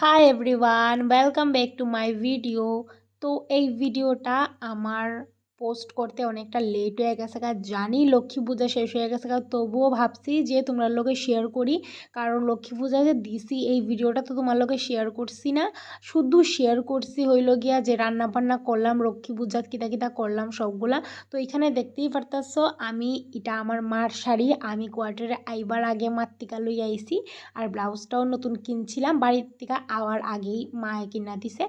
Hi everyone, welcome back to my video. তো এই ভিডিওটা আমার পোস্ট করতে অনেকটা লেট হয়ে গেছে, জানি লক্ষ্মী পূজা শেষ হয়ে গেছে, তবুও ভাবছি যে তোমার লোকে শেয়ার করি। কারণ লক্ষ্মী পূজা যে দিছি এই ভিডিওটা তো তোমার লোকে শেয়ার করছি না, শুধু শেয়ার করছি হইল গিয়া যে রান্না বান্না করলাম লক্ষ্মী পূজাত কিতা কিতা করলাম সবগুলা। তো এখানে দেখতেই পারতাছ আমি এটা আমার মার শাড়ি, আমি কোয়ার্টারে আইবার আগে মার টিকা লই আইছি। আর ব্লাউজটাও নতুন কিনছিলাম বাড়ির থেকে আওয়ার আগেই মায়ে কিনা দিছে।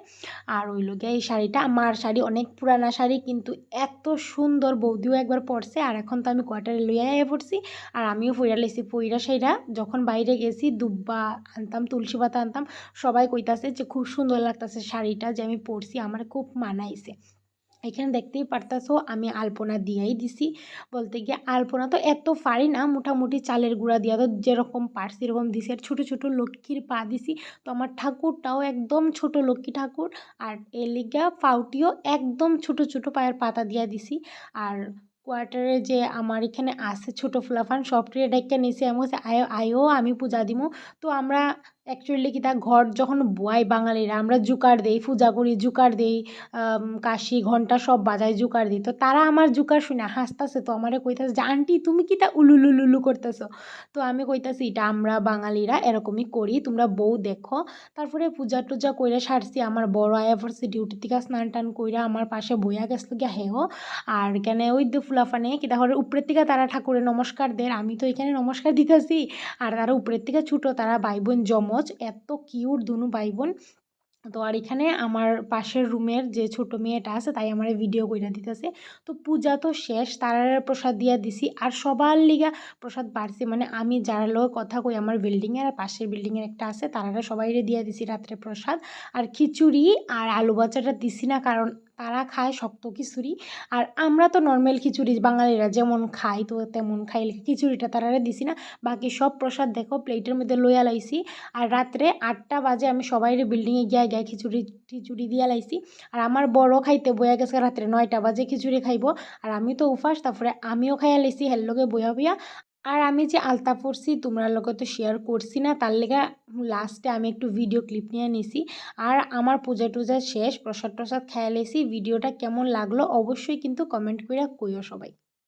আর ওই লোকে এই শাড়িটা আমার শাড়ি, অনেক পুরানা শাড়ি, কিন্তু এত সুন্দর, বৌদিও একবার পরছে। আর এখন তো আমি কোয়ার্টারে লইয়া পড়ছি আর আমিও পইরা লাইছি। পইরা শাড়িটা যখন বাইরে গেছি দুব্বা আনতাম, তুলসী পাতা আনতাম, সবাই কইতাছে যে খুব সুন্দর লাগতেছে শাড়িটা, যে আমি পরছি আমার খুব মানাইছে। এখানে দেখতেই পারতাছো আমি আলপনা দিয়েই দিছি। বলতে গিয়ে আলপনা তো এত পারি না, মোটামুটি চালের গুঁড়া দিয়া তো যেরকম পারছি এরকম দিছি। আর ছোটো ছোটো লক্ষ্মীর পা দিছি। তো আমার ঠাকুরটাও একদম ছোট লক্ষ্মী ঠাকুর। আর এর লিগা পাউটিও একদম ছোট ছোট পায়ের পাতা দিয়া দিছি। আর কোয়ার্টারে যে আমার এখানে আছে ছোটো ফুলাফান সবটিরে ডাইক্কা নিছে, আমি বলছি আয়ো আয়ো আমি পূজা দিমু। তো আমরা অ্যাকচুয়ালি কি তা ঘর যখন বয় বাঙালিরা আমরা জুকার দেই, পূজা করি জুকার দেই, কাশি ঘন্টা সব বাজায় জুকার দিই। তো তারা আমার জুকার শুনে হাসতাছে, তো আমারে কইতাছে যে আন্টি তুমি কি তা উলুলুলুলু করতেছো। তো আমি কইতাছি এটা আমরা বাঙালিরা এরকমই করি, তোমরা বউ দেখো। তারপরে পূজা টুজা কইরা সারছি, আমার বড় আয়া পড়ছে ডিউটি থেকে স্নান টান কইরা আমার পাশে বইয়া গেছিল গিয়া হেও। আর এখানে ওই দে ফুলাফানে কি তাহলে উপরের থেকে তারা ঠাকুরে নমস্কার দেয়, আমি তো এখানে নমস্কার দিতেছি। আর তারা উপরের থেকে ছোটো, তারা ভাই বোন জমজ, এত কিউট দুনু ভাই বোন। তো আর এখানে আমার পাশের রুমের যে ছোট মেয়েটা আছে তাই আমার ভিডিও কইরা দিতেছে। তো পূজা তো শেষ, তারার প্রসাদ দিয়া দিছি। আর সবার লিগা প্রসাদ বাড়ছি, মানে আমি যার লোক কথা কই আমার বিল্ডিংয়ের আর পাশের বিল্ডিংয়ের একটা আছে, তারা সবাইরে দিয়া দিছি রাত্রে প্রসাদ। আর খিচুড়ি আর আলু ভাজাটা দিছি না, কারণ তারা খায় শক্ত খিচুড়ি। আর আমরা তো নর্মাল খিচুড়ি বাঙালিরা যেমন খাই তো তেমন খাই, খিচুড়িটা তারারে দিছি না। বাকি সব প্রসাদ দেখো প্লেটের মধ্যে লইয়া লাইছি। আর রাত্রে 8টা বাজে আমি সবাইরে বিল্ডিংয়ে গিয়া গিয়া খিচুড়ি টিচুড়ি দিয়া লাইছি। আর আমার বড় খাইতে বইয়া গেছে রাত্রে 9টা বাজে খিচুড়ি খাইব। আর আমি তো উপাস, তারপরে আমিও খাইয়া লাইছি হের লগে বইয়া বইয়া। আর আমি যে আলতা পরছি তোমরা লগে তো শেয়ার করছি না, তার লেগা লাস্টে আমি একটু ভিডিও ক্লিপ নিয়ে নিছি। আর আমার পূজা টুজা শেষ, প্রসাদ টসাদ খাইয়া লাইছি। ভিডিওটা কেমন লাগলো অবশ্যই কিন্তু কমেন্ট করে কইও সবাই।